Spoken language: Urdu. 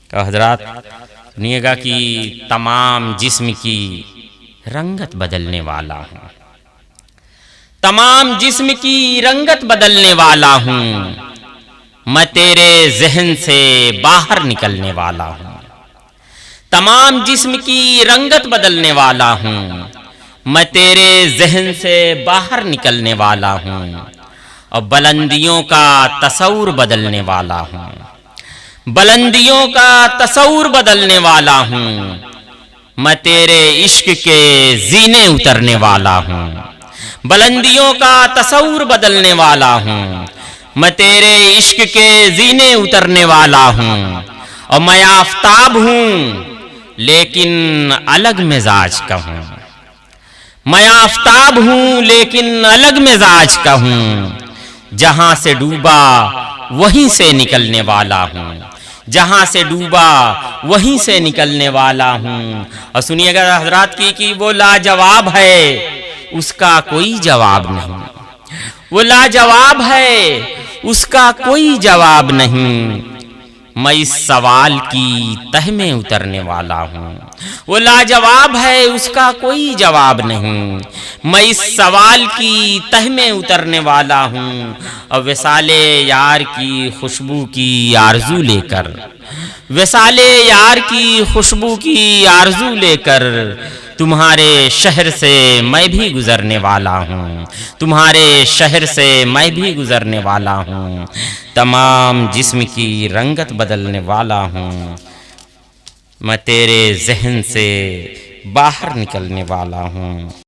تو حضرات سنیے گا کہ تمام جسم کی رنگت بدلنے والا ہوں، تمام جسم کی رنگت بدلنے والا ہوں، میں تیرے ذہن سے باہر نکلنے والا ہوں، تمام جسم کی رنگت بدلنے والا ہوں، میں تیرے ذہن سے باہر نکلنے والا ہوں، اور بلندیوں کا تصور بدلنے والا ہوں، بلندیوں کا تصور بدلنے والا ہوں، میں تیرے عشق کے زینے اترنے والا ہوں، بلندیوں کا تصور بدلنے والا ہوں، میں تیرے عشق کے زینے اترنے والا ہوں، اور میں آفتاب ہوں لیکن الگ مزاج کا ہوں، میں آفتاب ہوں لیکن الگ مزاج کا ہوں، جہاں سے ڈوبا وہیں سے نکلنے والا ہوں، جہاں سے ڈوبا وہیں سے نکلنے والا ہوں۔ اور سنیے گا حضرات کی کہ وہ لاجواب ہے اس کا کوئی جواب نہیں، وہ لاجواب ہے اس کا کوئی جواب نہیں، میں اس سوال کی تہ میں اترنے والا ہوں، وہ لاجواب ہے اس کا کوئی جواب نہیں، میں اس سوال کی تہ میں اترنے والا ہوں، اور وصال یار کی خوشبو کی آرزو لے کر، وصال یار کی خوشبو کی آرزو لے کر تمہارے شہر سے میں بھی گزرنے والا ہوں، تمہارے شہر سے میں بھی گزرنے والا ہوں، تمام جسم کی رنگت بدلنے والا ہوں، میں تیرے ذہن سے باہر نکلنے والا ہوں۔